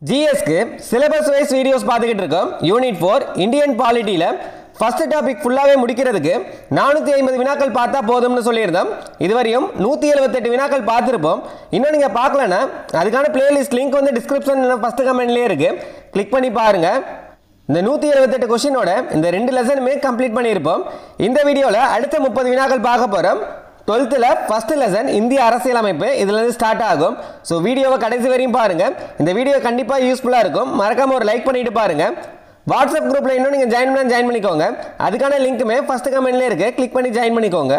ஜிஎஸ்க்கு syllabus wise videos பார்த்துக்கிட்டு இருக்கோம். Unit 4 Indian பாலிட்டியில் first topic ஃபுல்லாகவே முடிக்கிறதுக்கு 450 வினாக்கள் பார்த்தா போதும்னு சொல்லியிருந்தோம். இதுவரையும் 178 வினாக்கள் பார்த்துருப்போம். இன்னும் நீங்கள் பார்க்கலன்னா அதுக்கான பிளேலிஸ்ட் லிங்க் வந்து டிஸ்கிரிப்ஷன் ஃபர்ஸ்ட் கமெண்ட்லேயே இருக்குது, கிளிக் பண்ணி பாருங்கள். இந்த 178 கொஸ்டினோட இந்த 2 லெசனுமே கம்ப்ளீட் பண்ணியிருப்போம். இந்த வீடியோவில் அடுத்த 30 வினாக்கள் பார்க்க போகிறோம். 12th ஃபர்ஸ்ட் லெசன் இந்திய அரசியலமைப்பு இதுலேருந்து ஸ்டார்ட் ஆகும். ஸோ வீடியோவை கடைசி வரையும் பாருங்கள். இந்த வீடியோ கண்டிப்பாக யூஸ்ஃபுல்லாக இருக்கும். மறக்காமல் ஒரு லைக் பண்ணிட்டு பாருங்கள். வாட்ஸ்அப் குரூப்பில் இன்னும் நீங்கள் ஜாயின் பண்ணிக்கோங்க. அதுக்கான லிங்க்குமே ஃபர்ஸ்ட் கமெண்ட்லேயே இருக்குது, கிளிக் பண்ணி ஜாயின் பண்ணிக்கோங்க.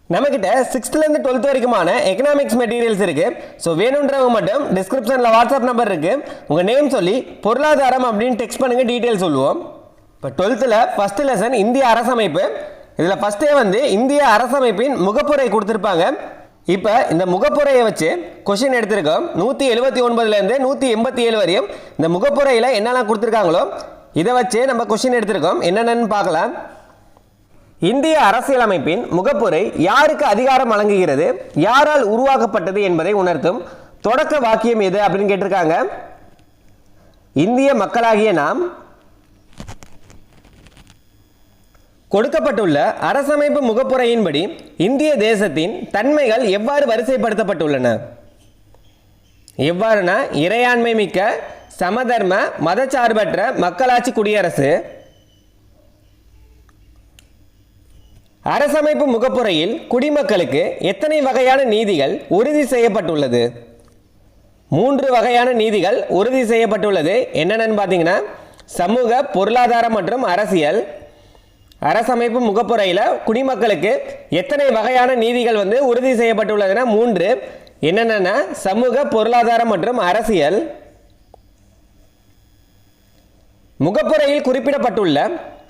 நம்மக்கிட்ட 6th-லேருந்து 12th வரைக்குமான எக்கனாமிக்ஸ் மெட்டீரியல்ஸ் இருக்குது. ஸோ வேணுன்றவங்க மட்டும் டிஸ்கிரிப்ஷனில் வாட்ஸ்அப் நம்பர் இருக்குது, உங்கள் நேம் சொல்லி பொருளாதாரம் அப்படின்னு டெக்ஸ்ட் பண்ணுங்கள், டீட்டெயில் சொல்லுவோம். இப்போ 12th ஃபர்ஸ்ட் லெசன் இந்திய அரசமைப்பு. இதில் ஃபஸ்ட்டே வந்து இந்திய அரசமைப்பின் முகப்புரை கொடுத்துருப்பாங்க. இப்போ இந்த முகப்புரையை வச்சு கொஷின் எடுத்திருக்கோம். 179லேருந்து 187 வரையும் இந்த முகப்புரையில் என்னெல்லாம் கொடுத்துருக்காங்களோ இதை வச்சு நம்ம கொஷின் எடுத்திருக்கோம். என்னென்னு பார்க்கலாம். இந்திய அரசியலமைப்பின் முகப்புரை யாருக்கு அதிகாரம் வழங்குகிறது, யாரால் உருவாக்கப்பட்டது என்பதை உணர்த்தும் தொடக்க வாக்கியம் எது அப்படின்னு கேட்டிருக்காங்க. இந்திய மக்களாகிய நாம் கொடுக்கப்பட்டுள்ள அரசமைப்பு முகப்புரையின்படி இந்திய தேசத்தின் தன்மைகள் எவ்வாறு வரிசைப்படுத்தப்பட்டுள்ளன? எவ்வாறுனா, இறையாண்மை மிக்க சமதர்ம மதச்சார்பற்ற மக்களாட்சி குடியரசு. அரசமைப்பு முகப்புரையில் குடிமக்களுக்கு எத்தனை வகையான நீதிகள் உறுதி செய்யப்பட்டுள்ளது? 3 வகையான நீதிகள் உறுதி செய்யப்பட்டுள்ளது. என்னென்னு பார்த்தீங்கன்னா, சமூக, பொருளாதார மற்றும் அரசியல். அரசமைப்பு முகப்புரையில் குடிமக்களுக்கு எத்தனை வகையான நீதிகள் வந்து உறுதி செய்யப்பட்டுள்ளதுன்னா 3. என்னென்ன? சமூக, பொருளாதாரம் மற்றும் அரசியல். முகப்புரையில் குறிப்பிடப்பட்டுள்ள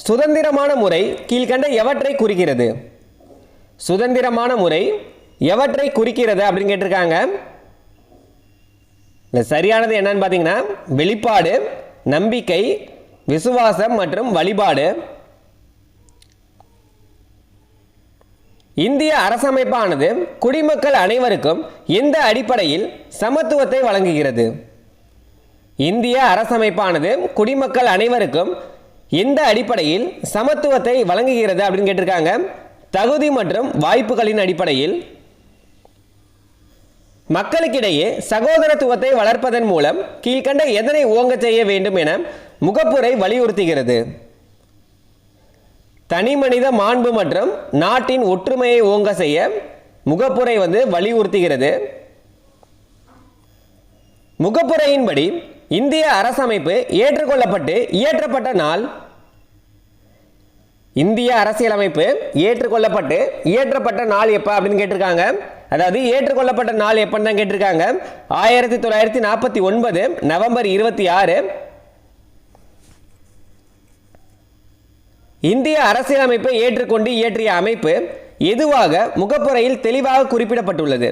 சுதந்திரமான முறை கீழ்கண்ட எவற்றை குறிக்கிறது? சுதந்திரமான முறை எவற்றை குறிக்கிறது அப்படின்னு கேட்டிருக்காங்க. சரியானது என்னன்னு பார்த்தீங்கன்னா, வெளிப்பாடு, நம்பிக்கை, விசுவாசம் மற்றும் வழிபாடு. இந்திய அரசமைப்பானது குடிமக்கள் அனைவருக்கும் எந்த அடிப்படையில் சமத்துவத்தை வழங்குகிறது? இந்திய அரசமைப்பானது குடிமக்கள் அனைவருக்கும் எந்த அடிப்படையில் சமத்துவத்தை வழங்குகிறது அப்படின்னு கேட்டிருக்காங்க. தகுதி மற்றும் வாய்ப்புகளின் அடிப்படையில். மக்களுக்கிடையே சகோதரத்துவத்தை வளர்ப்பதன் மூலம் கீழ்கண்ட எதனை ஓங்க செய்ய வேண்டும் என முகப்புரை வலியுறுத்துகிறது? தனி மனித மாண்பு மற்றும் நாட்டின் ஒற்றுமையை ஓங்க செய்ய முகப்புரை வந்து வலியுறுத்துகிறது. முகப்புரையின்படி இந்திய அரசமைப்பு ஏற்றுக்கொள்ளப்பட்டு இயற்றப்பட்ட நாள். இந்திய அரசியலமைப்பு ஏற்றுக்கொள்ளப்பட்டு இயற்றப்பட்ட நாள் எப்போ அப்படின்னு கேட்டிருக்காங்க. அதாவது ஏற்றுக்கொள்ளப்பட்ட நாள் எப்பன்னு தான் கேட்டிருக்காங்க. 1949 நவம்பர் 26. இந்திய அரசியலமைப்பை ஏற்றுக்கொண்டு இயற்றிய அமைப்பு எதுவாக முகப்புரையில் தெளிவாக குறிப்பிடப்பட்டுள்ளது?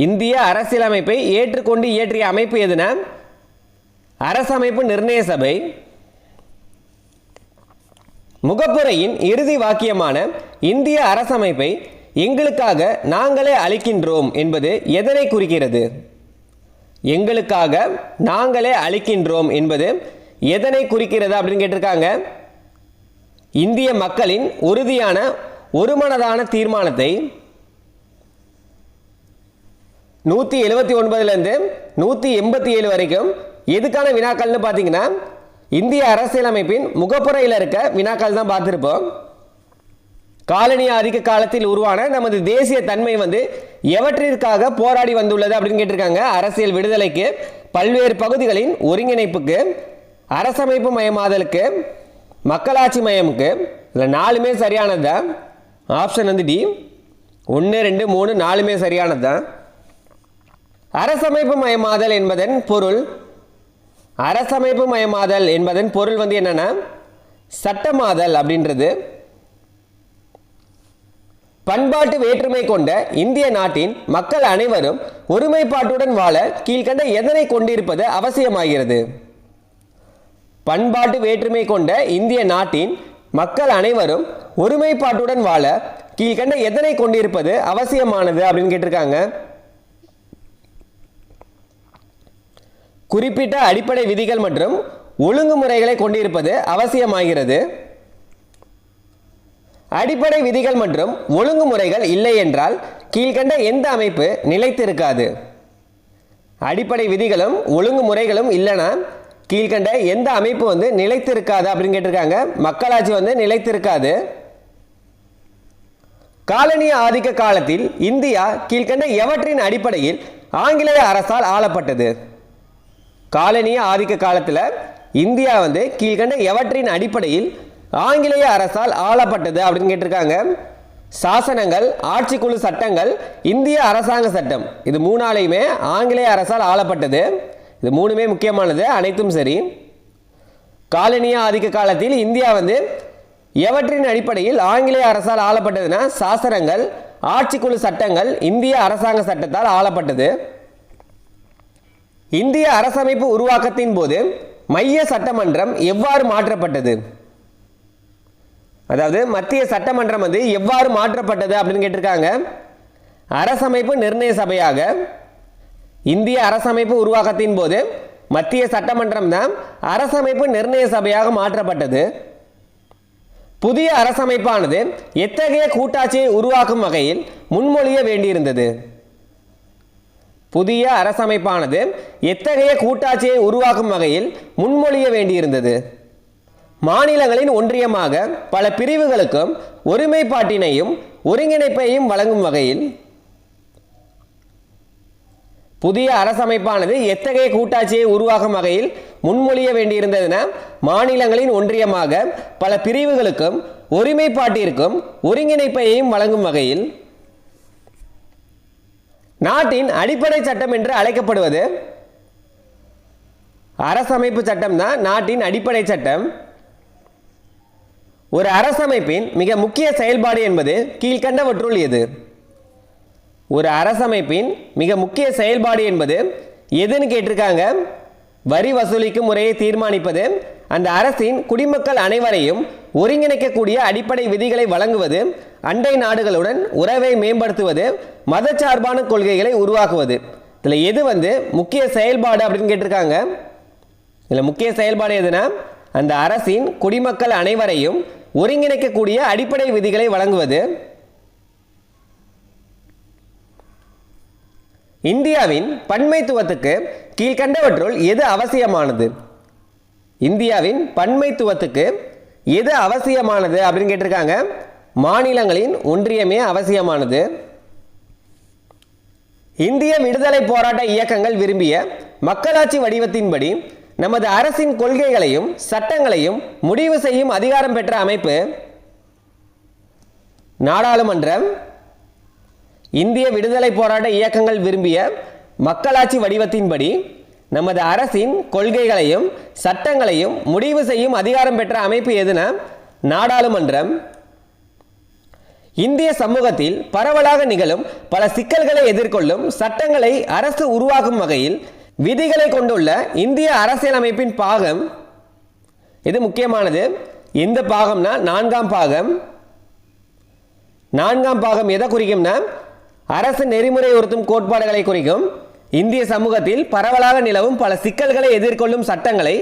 இந்திய அரசியலமைப்பை ஏற்றுக்கொண்டு இயற்றிய அமைப்பு எதுனா அரசமைப்பு நிர்ணய சபை. முகப்புரையின் இறுதி வாக்கியமான இந்திய அரசமைப்பை எங்களுக்காக நாங்களே அளிக்கின்றோம் என்பது எதனை குறிக்கிறது? எங்களுக்காக நாங்களே அளிக்கின்றோம் என்பது எதனை குறிக்கிறது அப்படின்னு கேட்டிருக்காங்க. இந்திய மக்களின் உறுதியான ஒருமனதான தீர்மானத்தை. 179லேருந்து 187 வரைக்கும் எதுக்கான வினாக்கள்னு பார்த்தீங்கன்னா, இந்திய அரசியலமைப்பின் முகப்புரையில் இருக்க வினாக்கள் தான் பார்த்துருப்போம். காலனி ஆதிக்க காலத்தில் உருவான நமது தேசிய தன்மை வந்து எவற்றிற்காக போராடி வந்துள்ளது அப்படின்னு கேட்டிருக்காங்க. அரசியல் விடுதலைக்கு, பல்வேறு பகுதிகளின் ஒருங்கிணைப்புக்கு, அரசமைப்பு மயமாதலுக்கு, மக்களாட்சி மயமுக்கு. இதில் 4மே சரியானது தான். ஆப்ஷன் வந்து டி. 1, 2, 3 4மே சரியானது தான். அரசமைப்பு மயமாதல் என்பதன் பொருள். அரசமைப்பு மயமாதல் என்பதன் பொருள் வந்து என்னன்னா சட்டமாதல் அப்படின்றது. பண்பாட்டு வேற்றுமை கொண்ட இந்திய நாட்டின் மக்கள் அனைவரும் ஒருமைப்பாட்டுடன் வாழ கீழ்கண்ட எதனை கொண்டிருப்பது அவசியமாகிறது? பண்பாட்டு வேற்றுமை கொண்ட இந்திய நாட்டின் மக்கள் அனைவரும் ஒருமைப்பாட்டுடன் வாழ கீழ்கண்ட எதனை கொண்டிருப்பது அவசியமானது அப்படின்னு கேட்டிருக்காங்க. குறிப்பிட்ட அடிப்படை விதிகள் மற்றும் ஒழுங்குமுறைகளை கொண்டிருப்பது அவசியமாகிறது. அடிப்படை விதிகள் மற்றும் ஒழுங்குமுறைகள் இல்லை என்றால் கீழ்கண்ட எந்த அமைப்பு நிலைத்திருக்காது. அடிப்படை விதிகளும் ஒழுங்குமுறைகளும் இல்லைன்னா கீழ்கண்ட எந்த அமைப்பு நிலைத்திருக்காது அப்படின்னு கேட்டிருக்காங்க. மக்களாட்சி நிலைத்திருக்காது. காலனிய ஆதிக்க காலத்தில் இந்தியா கீழ்கண்ட எவற்றின் அடிப்படையில் ஆங்கிலேய அரசால் ஆளப்பட்டது? காலனிய ஆதிக்க காலத்தில் இந்தியா கீழ்கண்ட எவற்றின் அடிப்படையில் ஆங்கிலேய அரசால் ஆளப்பட்டது அப்படின்னு கேட்டிருக்காங்க. சாசனங்கள், ஆட்சிக்குழு சட்டங்கள், இந்திய அரசாங்க சட்டம், இது மூணாலையுமே ஆங்கிலேய அரசால் ஆளப்பட்டது. இது மூணுமே முக்கியமானது, அனைத்தும் சரி. காலனிய ஆதிக்க காலத்தில் இந்தியா எவற்றின் அடிப்படையில் ஆங்கிலேய அரசால் ஆளப்பட்டதுன்னா சாசனங்கள், ஆட்சிக்குழு சட்டங்கள், இந்திய அரசாங்க சட்டத்தால் ஆளப்பட்டது. இந்திய அரசமைப்பு உருவாக்கத்தின் போது மைய சட்டமன்றம் எவ்வாறு மாற்றப்பட்டது? அதாவது மத்திய சட்டமன்றம் எவ்வாறு மாற்றப்பட்டது அப்படின்னு கேட்டிருக்காங்க. அரசமைப்பு நிர்ணய சபையாக. இந்திய அரசமைப்பு உருவாக்கத்தின் போது மத்திய சட்டமன்றம் தான் அரசமைப்பு நிர்ணய சபையாக மாற்றப்பட்டது. புதிய அரசமைப்பானது எத்தகைய கூட்டாட்சியை உருவாக்கும் வகையில் முன்மொழிய வேண்டியிருந்தது? புதிய அரசமைப்பானது எத்தகைய கூட்டாட்சியை உருவாக்கும் வகையில் முன்மொழிய வேண்டியிருந்தது? மாநிலங்களின் ஒன்றியமாக பல பிரிவுகளுக்கும் ஒருமைப்பாட்டினையும் ஒருங்கிணைப்பையும் வழங்கும் வகையில். புதிய அரசமைப்பானது எத்தகைய கூட்டாட்சியை உருவாக்கும் வகையில் முன்மொழிய வேண்டியிருந்ததுன்னா மாநிலங்களின் ஒன்றியமாக பல பிரிவுகளுக்கும் ஒருமைப்பாட்டிற்கும் ஒருங்கிணைப்பையும் வழங்கும் வகையில். நாட்டின் அடிப்படை சட்டம் என்று அழைக்கப்படுவது அரசமைப்பு சட்டம் தான் நாட்டின் அடிப்படை சட்டம். ஒரு அரசமைப்பின் மிக முக்கிய செயல்பாடு என்பது கீழ்கண்டவற்றுள் எது? ஒரு அரசமைப்பின் மிக முக்கிய செயல்பாடு என்பது எதுன்னு கேட்டிருக்காங்க. வரி வசூலிக்கும் முறையை தீர்மானிப்பது, அந்த அரசின் குடிமக்கள் அனைவரையும் ஒருங்கிணைக்கக்கூடிய அடிப்படை விதிகளை வழங்குவது, அண்டை நாடுகளுடன் உறவை மேம்படுத்துவது, மதச்சார்பான கொள்கைகளை உருவாக்குவது. இதில் எது முக்கிய செயல்பாடு அப்படின்னு கேட்டிருக்காங்க. இதில் முக்கிய செயல்பாடு எதுனா அந்த அரசின் குடிமக்கள் அனைவரையும் ஒருங்கிணைக்கக்கூடிய அடிப்படை விதிகளை வழங்குவது. இந்தியாவின் பன்மைத்துவத்துக்கு கீழ்கண்டவற்றுள் எது அவசியமானது? இந்தியாவின் பன்மைத்துவத்துக்கு எது அவசியமானது அப்படின்னு கேட்டிருக்காங்க. மாநிலங்களின் ஒன்றியமே அவசியமானது. இந்திய விடுதலை போராட்ட இயக்கங்கள் விரும்பிய மக்களாட்சி வடிவத்தின்படி நமது அரசின் கொள்கைகளையும் சட்டங்களையும் முடிவு செய்யும் அதிகாரம் பெற்ற அமைப்பு நாடாளுமன்றம். இந்திய விடுதலை போராட்ட இயக்கங்கள் விரும்பிய மக்களாட்சி வடிவத்தின்படி நமது அரசின் கொள்கைகளையும் சட்டங்களையும் முடிவு செய்யும் அதிகாரம் பெற்ற அமைப்பு எதுனா நாடாளுமன்றம். இந்திய சமூகத்தில் பரவலாக நிகழும் பல சிக்கல்களை எதிர்கொள்ளும் சட்டங்களை அரசு உருவாக்கும் வகையில் விதிகளை கொண்டுள்ள இந்திய அரசியலமைப்பின் பாகம். இது முக்கியமானது. எந்த பாகம்னா நான்காம் பாகம். நான்காம் பாகம் எதை குறிக்கும்னா அரசு நெறிமுறை உறுத்தும் கோட்பாடுகளை குறிக்கும். இந்திய சமூகத்தில் பரவலாக நிலவும் பல சிக்கல்களை எதிர்கொள்ளும் சட்டங்களை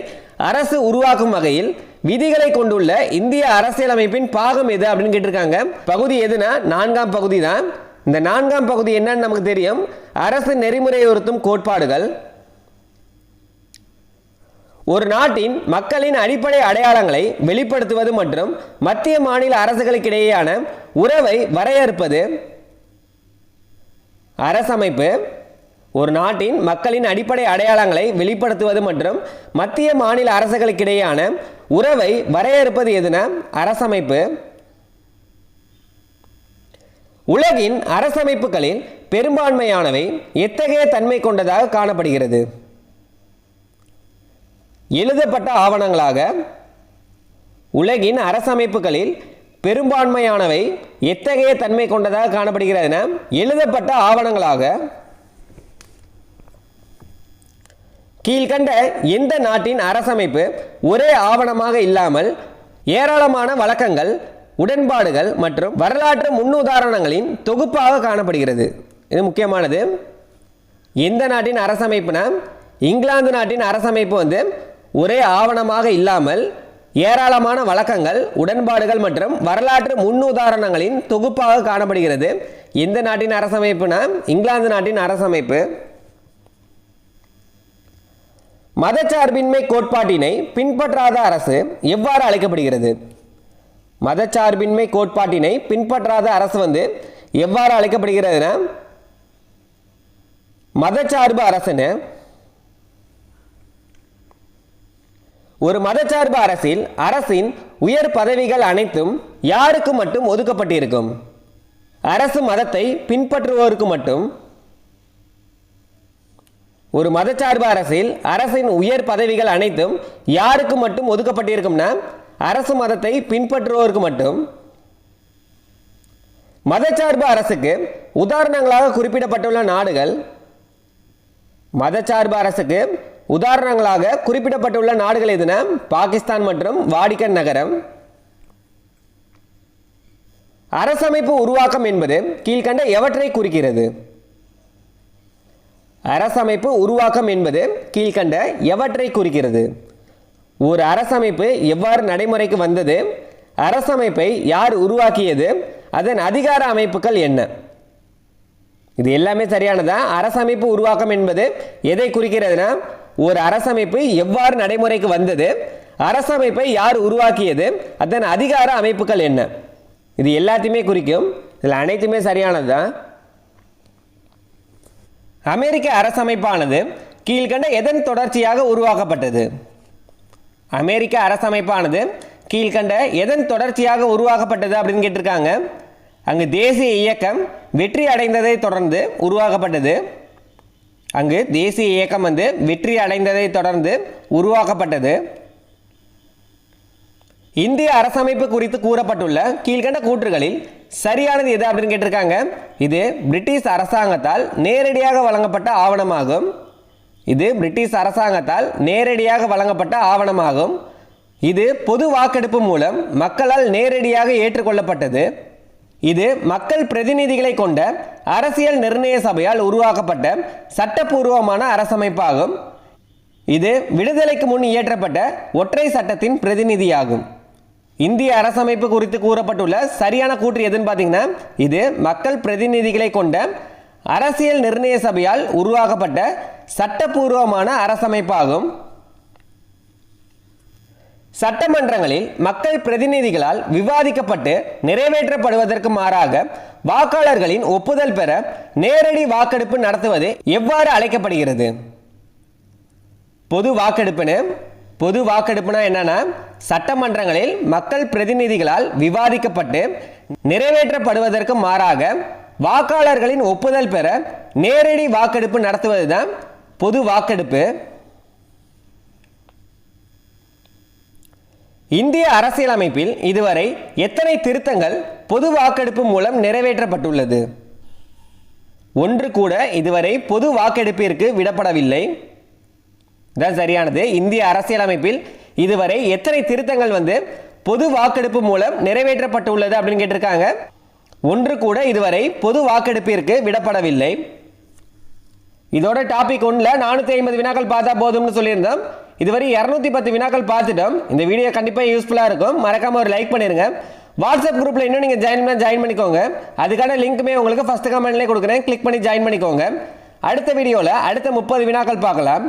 அரசு உருவாக்கும் வகையில் விதிகளை கொண்டுள்ள இந்திய அரசியலமைப்பின் பாகம் எது அப்படின்னு கேட்டிருக்காங்க. பகுதி எதுனா நான்காம் பகுதி தான். இந்த நான்காம் பகுதி என்னன்னு நமக்கு தெரியும். அரசு நெறிமுறை உறுத்தும் கோட்பாடுகள். ஒரு நாட்டின் மக்களின் அடிப்படை அடையாளங்களை வெளிப்படுத்துவது மற்றும் மத்திய மாநில அரசுகளுக்கிடையேயான உறவை வரையறுப்பது. அரசமைப்பு ஒரு நாட்டின் மக்களின் அடிப்படை அடையாளங்களை வெளிப்படுத்துவது மற்றும் மத்திய மாநில அரசுகளுக்கிடையேயான உறவை வரையறுப்பது எதுனா அரசமைப்பு. உலகின் அரசமைப்புகளில் பெரும்பான்மையானவை எத்தகைய தன்மை கொண்டதாக காணப்படுகிறது? எழுதப்பட்ட ஆவணங்களாக. உலகின் அரசமைப்புகளில் பெரும்பான்மையானவை எத்தகைய தன்மை கொண்டதாக காணப்படுகிறதுனா எழுதப்பட்ட ஆவணங்களாக. கீழ்கண்ட எந்த நாட்டின் அரசமைப்பு ஒரே ஆவணமாக இல்லாமல் ஏராளமான வழக்கங்கள், உடன்பாடுகள் மற்றும் வரலாற்று முன்னுதாரணங்களின் தொகுப்பாக காணப்படுகிறது? இது முக்கியமானது. எந்த நாட்டின் அரசமைப்புனா இங்கிலாந்து நாட்டின் அரசமைப்பு வந்து ஒரே ஆவணமாக இல்லாமல் ஏராளமான வழக்கங்கள், உடன்பாடுகள் மற்றும் வரலாற்று முன்னுதாரணங்களின் தொகுப்பாக காணப்படுகிறது. எந்த நாட்டின் அரசமைப்புனா இங்கிலாந்து நாட்டின் அரசமைப்பு. மதச்சார்பின்மை கோட்பாட்டினை பின்பற்றாத அரசு எவ்வாறு அழைக்கப்படுகிறது? மதச்சார்பின்மை கோட்பாட்டினை பின்பற்றாத அரசு வந்து எவ்வாறு அழைக்கப்படுகிறதுனா மதச்சார்பு அரசுன்னு. ஒரு மதச்சார்பு அரசில் அரசின் உயர் பதவிகள் அனைத்தும் யாருக்கு மட்டும் ஒதுக்கப்பட்டிருக்கும்? அரசு மதத்தை பின்பற்றுவோருக்கு மட்டும். ஒரு மதச்சார்பு அரசில் அரசின் உயர் பதவிகள் அனைத்தும் யாருக்கு மட்டும் ஒதுக்கப்பட்டிருக்கும்னா அரசு மதத்தை பின்பற்றுவோருக்கு மட்டும். மதச்சார்பு அரசுக்கு உதாரணங்களாக குறிப்பிடப்பட்டுள்ள நாடுகள். மதச்சார்பு அரசுக்கு உதாரணங்களாக குறிப்பிடப்பட்டுள்ள நாடுகள் எதுனா பாகிஸ்தான் மற்றும் வாடிகன் நகரம். அரசமைப்பு உருவாக்கம் என்பது கீழ்கண்ட எவற்றை குறிக்கிறது? அரசமைப்பு உருவாக்கம் என்பது கீழ்கண்ட எவற்றை குறிக்கிறது? ஒரு அரசமைப்பு எவ்வாறு நடைமுறைக்கு வந்தது? அரசமைப்பை யார் உருவாக்கியது? அதன் அதிகார அமைப்புகள் என்ன? இது எல்லாமே சரியானதா? அரசமைப்பு உருவாக்கம் என்பது எதை குறிக்கிறதுனா ஒரு அரசமைப்பு எவ்வாறு நடைமுறைக்கு வந்தது, அரசமைப்பை யார் உருவாக்கியது, அதன் அதிகார அமைப்புகள் என்ன? இது எல்லாத்தையுமே குறிக்கும். இதில் அனைத்துமே சரியானது தான். அமெரிக்க அரசமைப்பானது கீழ்கண்ட எதன் தொடர்ச்சியாக உருவாக்கப்பட்டது? அமெரிக்க அரசமைப்பானது கீழ்கண்ட எதன் தொடர்ச்சியாக உருவாக்கப்பட்டது அப்படின்னு கேட்டிருக்காங்க. அங்கு தேசிய இயக்கம் வெற்றி அடைந்ததை தொடர்ந்து உருவாக்கப்பட்டது. அங்கு தேசிய இயக்கம் வந்து வெற்றி அடைந்ததை தொடர்ந்து உருவாக்கப்பட்டது. இந்திய அரசமைப்பு குறித்து கூறப்பட்டுள்ள கீழ்கண்ட கூற்றுகளில் சரியானது எது அப்படின்னு கேட்டிருக்காங்க. இது பிரிட்டிஷ் அரசாங்கத்தால் நேரடியாக வழங்கப்பட்ட ஆவணமாகும். இது பிரிட்டிஷ் அரசாங்கத்தால் நேரடியாக வழங்கப்பட்ட ஆவணமாகும். இது பொது வாக்கெடுப்பு மூலம் மக்களால் நேரடியாக ஏற்றுக்கொள்ளப்பட்டது. இது மக்கள் பிரதிநிதிகளை கொண்ட அரசியல் நிர்ணய சபையால் உருவாக்கப்பட்ட சட்டப்பூர்வமான அரசமைப்பாகும். இது விடுதலைக்கு முன் இயற்றப்பட்ட ஒற்றை சட்டத்தின் பிரதிநிதியாகும். இந்திய அரசமைப்பு குறித்து கூறப்பட்டுள்ள சரியான கூற்று எதுன்னு பார்த்தீங்கன்னா இது மக்கள் பிரதிநிதிகளை கொண்ட அரசியல் நிர்ணய சபையால் உருவாக்கப்பட்ட சட்டப்பூர்வமான அரசமைப்பாகும். சட்டமன்றங்களில் மக்கள் பிரதிநிதிகளால் விவாதிக்கப்பட்டு நிறைவேற்றப்படுவதற்கு மாறாக வாக்காளர்களின் ஒப்புதல் பெற நேரடி வாக்கெடுப்பு நடத்துவது எவ்வாறு அழைக்கப்படுகிறது? பொது வாக்கெடுப்புன்னு. பொது வாக்கெடுப்புனா என்னன்னா சட்டமன்றங்களில் மக்கள் பிரதிநிதிகளால் விவாதிக்கப்பட்டு நிறைவேற்றப்படுவதற்கு மாறாக வாக்காளர்களின் ஒப்புதல் பெற நேரடி வாக்கெடுப்பு நடத்துவது தான் பொது வாக்கெடுப்பு. இந்திய அரசியலமைப்பில் இதுவரை எத்தனை திருத்தங்கள் பொது வாக்கெடுப்பு மூலம் நிறைவேற்றப்பட்டுள்ளது? ஒன்று கூட இதுவரை பொது வாக்கெடுப்பிற்கு விடப்படவில்லை. தான் சரியானது. இந்திய அரசியலமைப்பில் இதுவரை எத்தனை திருத்தங்கள் வந்து பொது வாக்கெடுப்பு மூலம் நிறைவேற்றப்பட்டுள்ளது அப்படின்னு கேட்டிருக்காங்க. ஒன்று கூட இதுவரை பொது வாக்கெடுப்பிற்கு விடப்படவில்லை. இதோட டாபிக் 1ல 450 வினாக்கள் பார்த்தா போதும்னு சொல்லியிருந்தோம். இதுவரை 210 வினாக்கள் பார்த்துட்டோம். இந்த வீடியோ கண்டிப்பாக யூஸ்ஃபுல்லாக இருக்கும். மறக்காம ஒரு லைக் பண்ணிருங்க. வாட்ஸ்அப் குரூப்பில் இன்னும் நீங்கள் ஜாயின் பண்ணிக்கோங்க. அதுக்கான லிங்க்குமே உங்களுக்கு ஃபர்ஸ்ட் கமெண்ட்லேயே கொடுக்குறேன். கிளிக் பண்ணி ஜாயின் பண்ணிக்கோங்க. அடுத்த வீடியோவில் அடுத்த 30 வினாக்கள் பார்க்கலாம்.